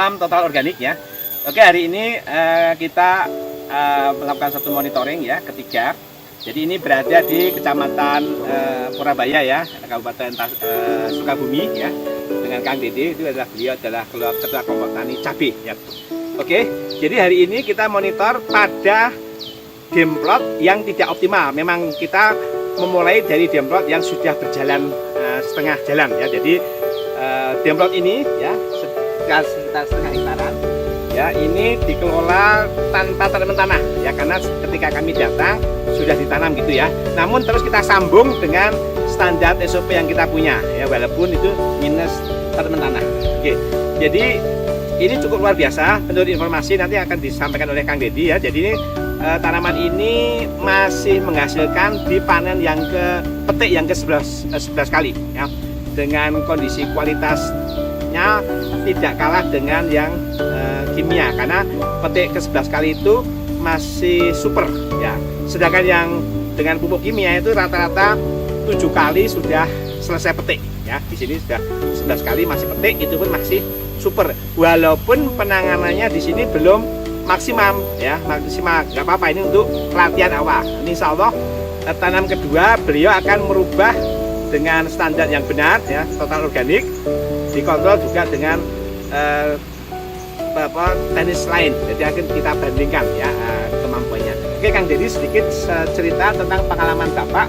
salam total organik ya. Oke, hari ini kita melakukan satu monitoring ya, ketiga. Jadi ini berada di Kecamatan Purabaya ya, Kabupaten Sukabumi ya. Dengan Kang Dede, itu adalah beliau adalah ketua kelompok tani cabai ya. Oke, jadi hari ini kita monitor pada demplot yang tidak optimal. Memang kita memulai dari demplot yang sudah berjalan setengah jalan ya. Jadi demplot ini ya sekitar setengah hektaran ya, ini dikelola tanpa tanaman tanah ya, karena ketika kami datang sudah ditanam gitu ya. Namun terus kita sambung dengan standar SOP yang kita punya ya, walaupun itu minus tanaman tanah. Oke, jadi ini cukup luar biasa. Menurut informasi nanti akan disampaikan oleh Kang Dedi ya. Jadi ini tanaman ini masih menghasilkan di panen yang ke petik yang ke 11 kali ya, dengan kondisi kualitasnya tidak kalah dengan yang kimia, karena petik ke 11 kali itu masih super ya. Sedangkan yang dengan pupuk kimia itu rata-rata 7 kali sudah selesai petik ya. Di sini sudah 11 kali masih petik, itu pun masih super. Walaupun penanganannya di sini belum maksimal ya, maksimal nggak apa-apa, ini untuk pelatihan awal. Insya Allah tanam kedua beliau akan merubah dengan standar yang benar ya, total organik, dikontrol juga dengan teknis lain. Jadi akan kita bandingkan ya kemampuannya. Oke Kang Dedi, sedikit cerita tentang pengalaman Bapak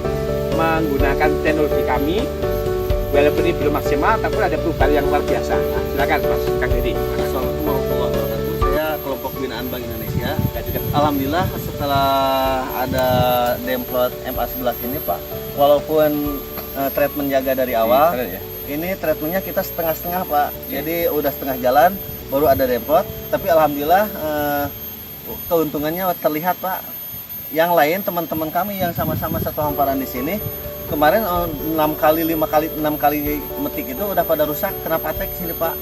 menggunakan teknologi kami. Walaupun ini belum maksimal, tapi ada perubahan yang luar biasa. Nah, silakan Mas Kang Dedi. Assalamualaikum warahmatullahi wabarakatuh. Saya kelompok binaan Bank Indonesia. Alhamdulillah setelah ada demplot MA11 ini Pak, walaupun treatment jaga dari awal, ini treatmentnya kita setengah-setengah Pak. Jadi udah setengah jalan baru ada demplot, tapi alhamdulillah keuntungannya terlihat Pak. Yang lain teman-teman kami yang sama-sama satu hamparan di sini kemarin 6 kali 5 kali 6 kali metik itu udah pada rusak kena patek sini Pak.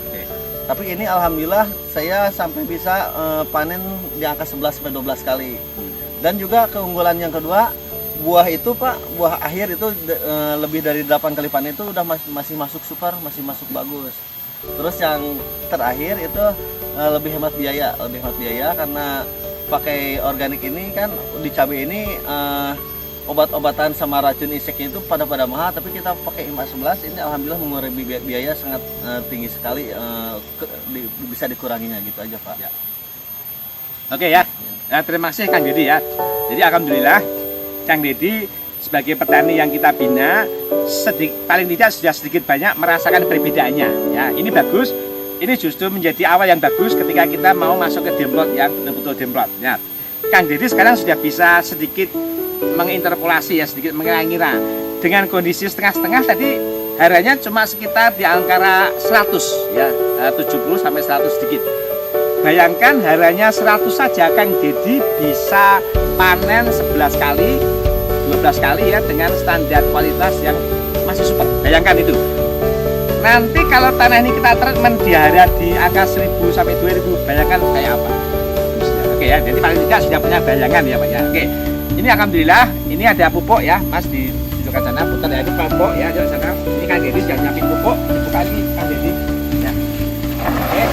Tapi ini alhamdulillah saya sampai bisa panen di angka 11 sampai 12 kali. Dan juga keunggulan yang kedua, buah itu Pak, buah akhir itu lebih dari 8 kali panen itu udah masih masuk super, masih masuk bagus. Terus yang terakhir itu lebih hemat biaya karena pakai organik ini kan di cabai ini obat-obatan sama racun inseknya itu pada mahal, tapi kita pakai IMA 11 ini alhamdulillah mengurangi biaya sangat tinggi sekali, bisa dikuranginya gitu aja Pak. Ya. Oke ya. Nah, terima kasih Kang Dedi ya. Jadi alhamdulillah Kang Dedi sebagai petani yang kita bina paling tidak sudah sedikit banyak merasakan perbedaannya ya. Ini bagus, ini justru menjadi awal yang bagus ketika kita mau masuk ke demplot yang betul-betul demplot ya. Kang Dedi sekarang sudah bisa sedikit menginterpolasi ya, sedikit mengira-ngira. Dengan kondisi setengah-setengah tadi harganya cuma sekitar di angka 100 ya, 70 sampai 100 sedikit. Bayangkan harganya 100 saja Kang Dedi bisa panen 11 kali 12 kali ya, dengan standar kualitas yang masih super. Bayangkan itu. Nanti kalau tanah ini kita treatment di harga di angka 1000 sampai 2000, bayangkan kayak apa. Oke ya, jadi paling tidak sudah punya bayangan ya Pak ya. Oke, ini alhamdulillah ini ada pupuk ya, Mas ditunjukkan sana, putar ya, itu pupuk ya, di sana. Ini Kang Dedi sudah nyiapin pupuk, dibuka lagi Kang Dedi ya. Oke,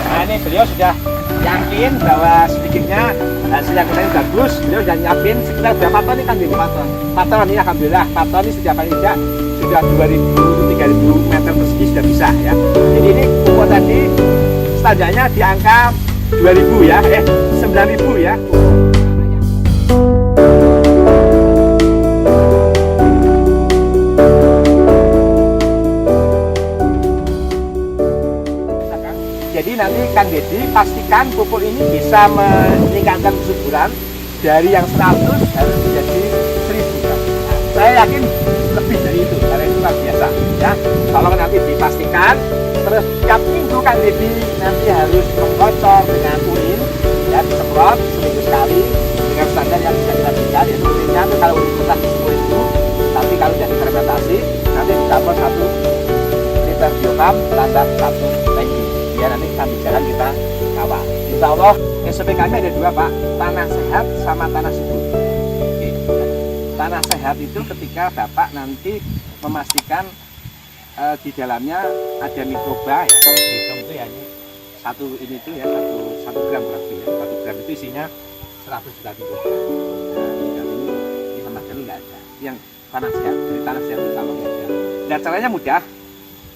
nah ini beliau sudah yakin bahwa sedikitnya hasil yang kita ini bagus. Beliau sudah nyiapin sekitar berapa ton nih Kang Dedi? 4 ton ini alhamdulillah. 4 ton ini sudah paling tidak sudah 2000-3000 meter persegi sudah bisa ya. Jadi ini pupuk tadi standarnya di angka 2000 ya, 9000 ya. Jadi nanti Kang Dedi pastikan pupuk ini bisa meningkatkan kesuburan dari yang 100 harus menjadi 1000 kan. Nah, saya yakin lebih dari itu, karena itu luar biasa ya. Kalau nanti dipastikan, terus setiap minggu Kang Dedi nanti harus mengkocor dengan urin ya, disemprot seminggu sekali dengan standar yang bisa kita berikan, yaitu urinnya itu kalau urin kita 10.000, tapi kalau sudah difermentasi nanti ditambah 1 liter biokam tambah 1 lagi. Ya nanti sambil jalan kita kawal. Insya Allah SOP kami ada 2 Pak, tanah sehat sama tanah subur. Oke. Tanah sehat itu ketika Bapak nanti memastikan di dalamnya ada mikroba ya, kalau dihitung itu ya ini satu ini itu ya satu gram berarti ya. 1 gram itu isinya 100 juta kilo. Nah, ini sama sekali nggak ada. Yang tanah sehat, dari tanah sehat itu sama nggak ada. Nah, caranya mudah.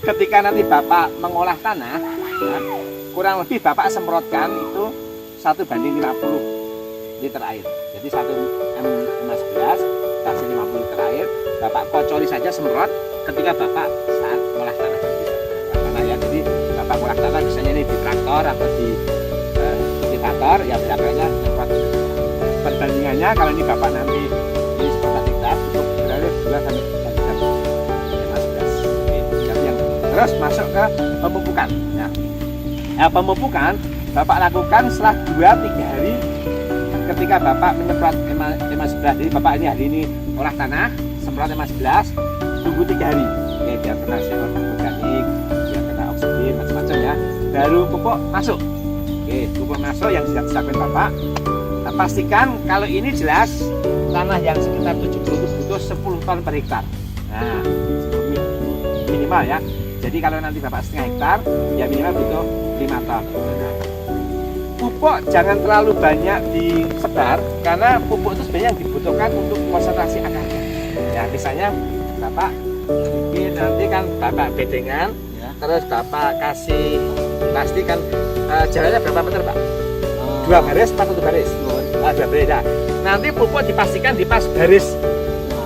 Ketika nanti Bapak mengolah tanah, ya, kurang lebih Bapak semprotkan itu 1:50 liter air. Jadi 1 M11 kasih 50 liter air, Bapak kocori saja semprot ketika Bapak saat mengolah tanah. Ya, jadi Bapak mengolah tanah misalnya ini di traktor atau di kultivator, ya biasanya semprot. Perbandingannya kalau ini Bapak nanti ini semprot kita cukup berarti 2 sampai 3 liter M11. Jadi yang terus masuk ke pemupukan. Ya. Nah, pemupukan Bapak lakukan setelah 2-3 hari ketika Bapak menyemprot M11. Jadi Bapak ini hari ini olah tanah, semprot M11, tunggu 3 hari. Oke, biar kena sinar organik, biar kena oksigen, macam-macam ya. Baru pupuk masuk. Oke, pupuk masuk yang sudah disiapkan Bapak. Nah, pastikan kalau ini jelas tanah yang sekitar 70 itu butuh 10 ton per hektar. Nah, minimal ya. Jadi kalau nanti Bapak setengah hektar, ya minimal butuh 5 ton. Nah, pupuk jangan terlalu banyak disebar karena pupuk itu sebenarnya yang dibutuhkan untuk konsentrasi akarnya. Ya, misalnya Bapak ini nanti kan Bapak bedengan, ya. Terus Bapak kasih plastik kan jalannya berapa meter Pak? 2 baris, 1 baris? 2 baris. Nah, nanti pupuk dipastikan di pas baris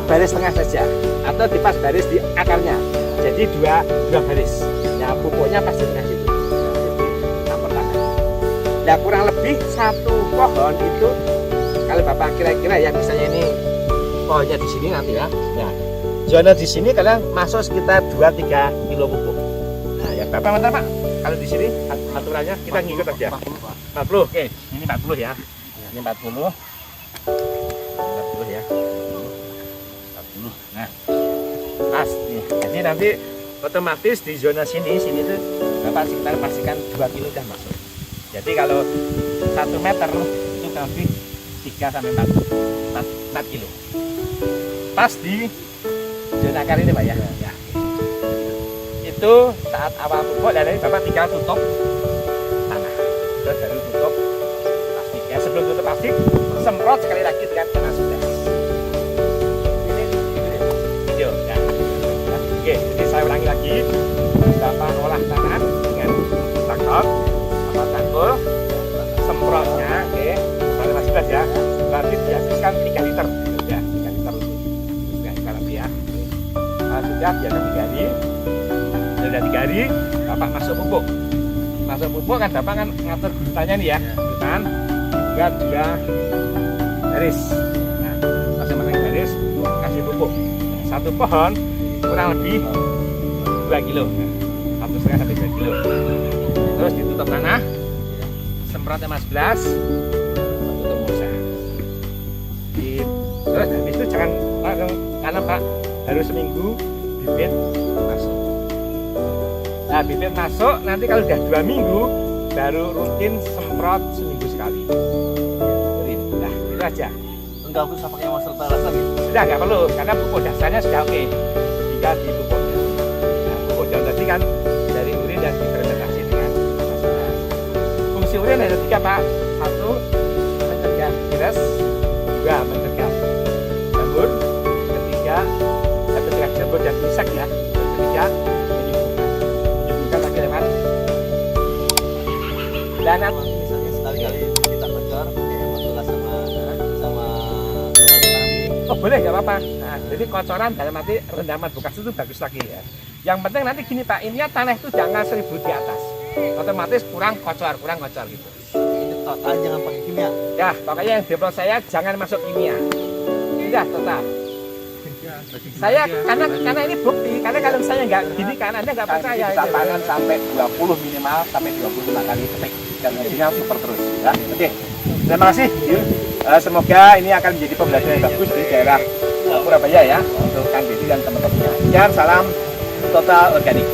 tengah saja atau di pas baris di akarnya. Jadi dua baris. Ya, pupuknya pasti tengah situ. Nah, kurang lebih 1 pohon itu kalau Bapak kira-kira ya misalnya ini pohonnya di sini nanti ya. Nah, zona di sini kalian masuk sekitar 2-3 kilo pupuk. Nah, ya Bapak mantap Pak. Kalau di sini aturannya kita ngikut aja. 40. Oke, ini 40 ya. Ini 40. 40 ya. 40. Nah, pas nih. Jadi nanti otomatis di zona sini itu Bapak sekitar pastikan 2 kilo sudah masuk. Jadi kalau 1 meter itu lebih 3-4 kilo. Pas di zona akar ini Pak ya. Ya. Itu saat awal pupuk dan ini Bapak tinggal tutup tanah. Terus baru tutup plastik. Ya, sebelum tutup plastik semprot sekali lagi dengan M11. Ini video. Ya. Oke, jadi saya ulangi lagi. Bapak olah tanah dengan traktor. Tangkul, semprotnya, oke, kalau masih belas ya, berarti dihabiskan 3 liter, ya, 3 liter sudah kalau ya, sudah biarkan 3 hari, sudah 3 hari, Bapak masuk pupuk kan Bapak kan ngatur gurutannya nih ya, gurutan, juga garis, nah, masing-masing garis, kasih pupuk, 1 pohon kurang lebih 2 kilo, 1,5 sampai 2 kilo. Terus ditutup tanah, semprot M11, tutup busa. Terus habis itu jangan langsung tanam Pak, harus seminggu bibit masuk. Nah, bibit masuk nanti kalau udah 2 minggu baru rutin semprot seminggu sekali. Nah, itu aja. Enggak usah pakai masker talas lagi. Sudah nggak perlu karena pupuk dasarnya sudah oke. Jika di pupuknya, nah, pupuk dasar tadi kan dari urin dan difermentasi dengan masalah. Fungsi urin ada 3 Pak. 1 mencegah virus, 2 mencegah jamur, ketiga mencegah jamur dan insek ya. Ketiga menyembuhkan lagi lewat. Dan misalnya sekali-kali kita bocor, masalah sama oh boleh nggak apa-apa. Nah, jadi kocoran dalam arti rendaman bekas itu bagus lagi ya. Yang penting nanti gini Pak, ininya tanah itu jangan 1000 di atas. Otomatis kurang kocor gitu. ini total jangan pakai kimia. Ya, makanya yang develop saya jangan masuk kimia. Udah total. Saya karena ini bukti, karena kalau saya nggak gini kan Anda nggak percaya. Kita panen sampai 20 minimal sampai 25 kali petik dan hasilnya super terus. Ya, oke. Terima kasih. Semoga ini akan menjadi pembelajaran yang bagus di daerah Purabaya ya untuk Kang Deddy dan teman-temannya. Sekian, salam total organik.